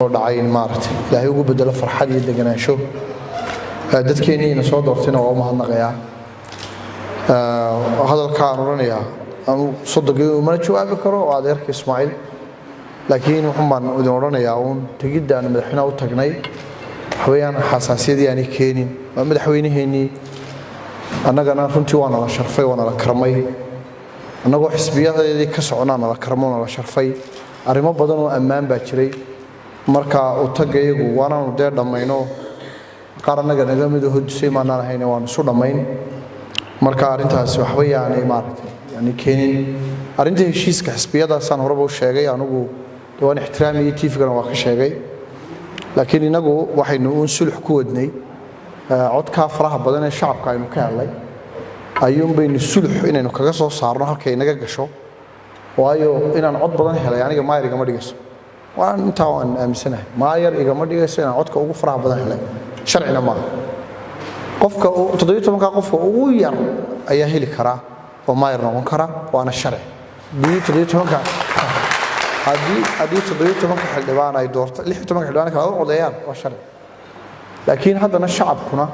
dhacay maartay ilaahay ugu bedelo farxad iyo deganaansho dadkeenina soo doortayna waa mahadnaqayaa hadalkaan oranayaa anu sodogay ma jawaabi karo adeerka Ismaaciil laakiin waxaan baan idin oranayaa tigidaan madaxweynaha u tagnay waxweeyaan xasaasiyadii aan keenin madaxweynaheeni annagana runtii waan la sharfay waan la karmay annagoo xisbiyadeedii ka soconaan la karmo la sharfay arrimo badan oo ammaan baa jiray marka uu tagaygu waana dee dhamayno qaaranaga naga mid ah hudusay maana ahayn waan soo dhamayn marka arintaas waxba yaanay maartay yani keenin arinta heshiiska xisbiyada san horeba u sheegay anigu waan ixtiraamiyay tiifigana waa ka sheegay laakiin inagu waxaynu u sulx ku wadnay codka faraha badan ee shacabka aynu ka helay ayuun baynu sulx inaynu kaga soo saarno halkay naga gasho waayo inaan cod badan helay aniga maayriga ma dhigayso waan inta waan aaminsanahay maayar igama dhigayso inaan codka ugu faraha badan helay sharcina ma qofka 17 qofka ugu yar ayaa heli kara oo maayar noqon kara waana sharci 17 hadii 17 xildhibaan ay doorto 16 xildhibaan kala codayaan waa sharci laakiin haddana shacabkuna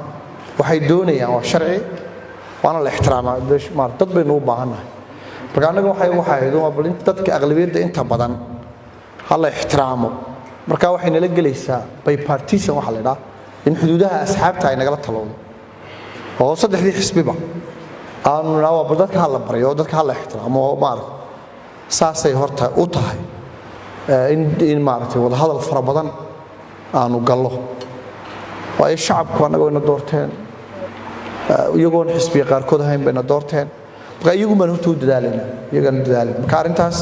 waxay doonayaan waa sharci waana la ixtiraamaa dad baynu u baahanahay marka anaga waxay dadka aqlabiyada inta badan hal ixtiraamo marka waxay nala galaysaa bipartisan waxa la yiraahdo in xuduudaha asxaabta ay nagala taloodo oo saddexdii xisbiba aanu naawa dadka hal bariyo dadka hal ixtiraamo maar saasay horta u tahay in maartay wada hadal fara badan aanu gallo way shacabku anaga ina doorteen iyagoon xisbiga qaarkood ahayn bayna doorteen marka iyagu ma hortu dadaalina iyagana dadaalin marka arintaas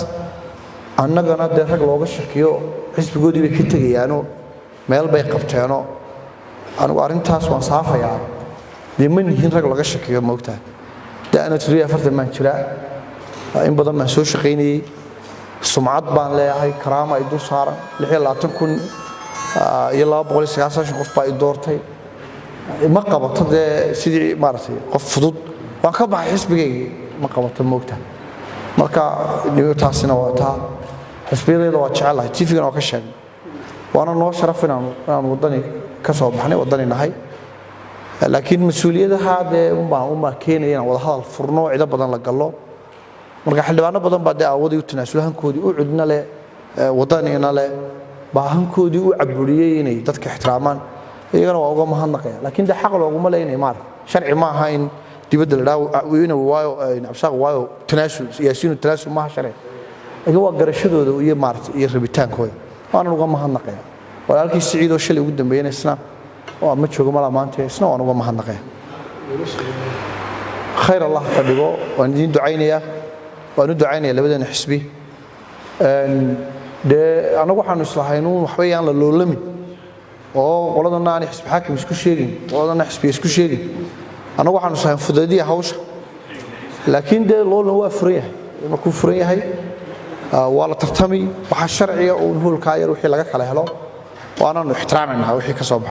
annagana dee rag looga shakiyo xisbigoodii bay ka tagayaano meel bay qabteeno anigu arintaas waan saafayaa diiman yihiin rag laga shakiyo moogtaa daana 40 man jira in badan ma soo shaqeynayay sumcad baan leeyahay karaama ay dul saaran 26,000 iyo 290 qof baa doortay ma qabato dee sidii maartay qof fudud waan ka baxay xisbigayga ma qabato moogtaa marka taasina waa taa xisbiyada waa jecelahay tiifigana waa ka sheegay waana noo sharaf inaan wadani ka soo baxnay wadani nahay laakiin mas'uuliyadaha dee uma keenayna wada hadal furno cid badan la galo marka xildhibaano badan baa dee awoodii u tanaasulahankoodii u cudna leh wadanina leh baahankoodii u caburiyay inay dadka ixtiraamaan iyagana waa uga mahadnaqaya laakiin dee xaq looguma leeyahay maar sharci ma aha in dibadda la dhaawo inuu waayo nabsaq waayo tanaasul siyaasiyiin tanaasul ma sharci iyaga waa garashadooda iyo maartay iyo rabitaankooda waan uga mahadnaqaya walaalkii Siciid oo shalay ugu dambeeyay isna oo ma joogo mala maanta isna waan uga mahadnaqaya khayr allah ka dhigo waan idin ducaynaya labadana xisbi anagu waxaan islahayn waxba yaan la loolamin oo qoladana aan xisbi xaakim isku sheegin qoladana xisbi isku sheegin anagu waxaan islahayn fudaydii hawsha laakiin dee loolna waa furan yahay markuu furan yahay waa la tartami waxa sharciga oo hulka yar wixii laga kala helo waana ixtiraamayna wixii ka soo